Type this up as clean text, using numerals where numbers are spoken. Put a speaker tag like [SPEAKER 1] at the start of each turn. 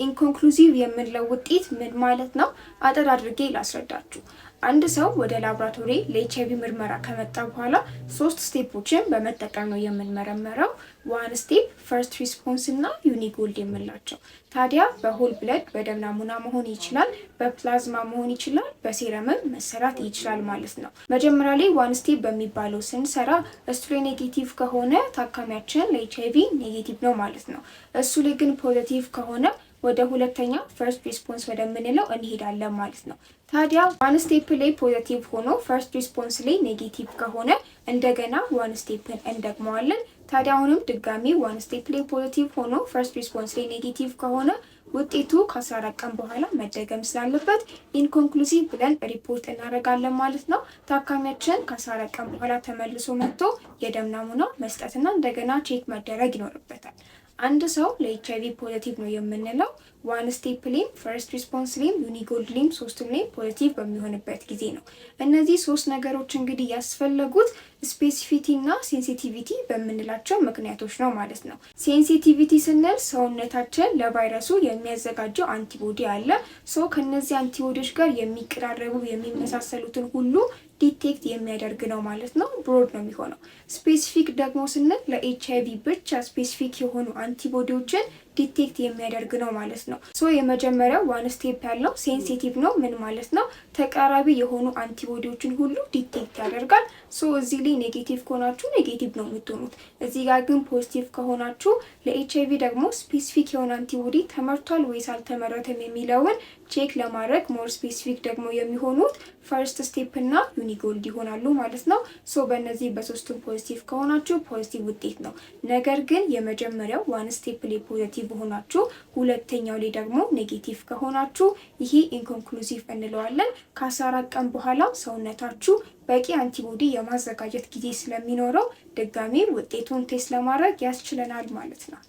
[SPEAKER 1] ኢንኮንክሉሲቭ የምንለው ውጤት ምን ማለት ነው? አጠር አድርጌ ላስረዳችሁ። አንድ ሰው ወደ ላብራቶሪ ለኤችአይቪ ምርመራ ከመጣ በኋላ 3 ስቴፖችን በመጠቀም ነው የምንመረመረው። 1 ስቴፕ፣ ፈርስት ሪስፖንስ እና ዩኒጎልድ የምንላቸው። ታዲያ በሆል ብለድ በደም ናሙና መሆን ይችላል፣ በፕላዝማ መሆን ይችላል፣ በሴረምም መሰራት ይችላል ማለት ነው። መጀመሪያ ላይ 1 ስቴፕ በሚባለው ስንሰራ እሱ ላይ ኔጌቲቭ ከሆነ ታካሚያችን ለኤችአይቪ ኔጌቲቭ ነው ማለት ነው። እሱ ላይ ግን ፖዚቲቭ ከሆነ ወደ ሁለተኛ ፈርስት ሪስፖንስ ወደምንለው እንሄዳለን ማለት ነው። ታዲያ 1 ስቴፕ ላይ ፖዚቲቭ ሆኖ ፈርስት ሪስፖንስ ላይ ኔጌቲቭ ከሆነ እንደገና 1 ስቴፕን እንደግመዋለን። ታዲያ አሁንም ድጋሚ 1 ስቴፕ ላይ ፖዚቲቭ ሆኖ ፈርስት ሪስፖንስ ላይ ኔጌቲቭ ከሆነ ውጤቱ ከ14 ቀን በኋላ መደገም ስላለበት ኢንኮንክሉሲቭ ብለን ሪፖርት እናደርጋለን ማለት ነው። ታካሚያችን ከ14 ቀን በኋላ ተመልሶ መጥቶ የደም ናሙና መስጠትና እንደገና ቼክ መደረግ ይኖርበታል። አንድ ሰው ለኤችአይቪ ፖዚቲቭ ነው የምንለው 1 ስቴፕ ላይም ፈርስት ሪስፖንስ ላይም ዩኒጎልድ ላይም 3ቱም ላይ ፖዚቲቭ በሚሆንበት ጊዜ ነው። እነዚህ 3 ነገሮች እንግዲህ ያስፈለጉት ስፔሲፊቲ እና ሴንሲቲቪቲ በምንላቸው ምክንያቶች ነው ማለት ነው። ሴንሲቲቪቲ ስንል ሰውነታችን ለቫይረሱ የሚያዘጋጀው አንቲቦዲ አለ። ከነዚህ አንቲቦዲዎች ጋር የሚቀራረቡ የሚመሳሰሉትን ሁሉ ዲቴክት የሚያደርግ ነው ማለት ነው። ብሮድ ነው የሚሆነው። ስፔሲፊክ ደግሞ ስንል ለኤችአይቪ ብቻ ስፔሲፊክ የሆኑ አንቲቦዲዎችን ዲቴክት የሚያደርግ ነው ማለት ነው። የመጀመሪያው 1 ስቴፕ ያለው ሴንሲቲቭ ነው። ምን ማለት ነው? ተቃራቢ የሆኑ አንቲቦዲዎችን ሁሉ ዲቴክት ያደርጋል። እዚህ ላይ ኔጌቲቭ ከሆናችሁ ኔጌቲቭ ነው የምትሆኑት። እዚህ ጋር ግን ፖዚቲቭ ከሆናችሁ ለኤችአይቪ ደግሞ ስፔሲፊክ የሆነ አንቲቦዲ ተመርቷል ወይስ አልተመረተም የሚለውን ቼክ ለማድረግ ሞር ስፔሲፊክ ደግሞ የሚሆኑት ፈርስት ስቴፕ እና ዩኒጎልድ ይሆናሉ ማለት ነው። በእነዚህ በ3ቱም ፖዚቲቭ ከሆናችሁ ፖዚቲቭ ውጤት ነው። ነገር ግን የመጀመሪያው 1 ስቴፕ ላይ ፖዚቲቭ ሆናችሁ ሁለተኛው ላይ ደግሞ ኔጌቲቭ ከሆናችሁ ይሄ ኢንኮንክሉሲቭ እንለዋለን። ከ14 ቀን በኋላ ሰውነታችሁ በቂ አንቲቦዲ የማዘጋጀት ጊዜ ስለሚኖረው ድጋሚ ውጤቱን ቴስት ለማድረግ ያስችለናል ማለት ነው።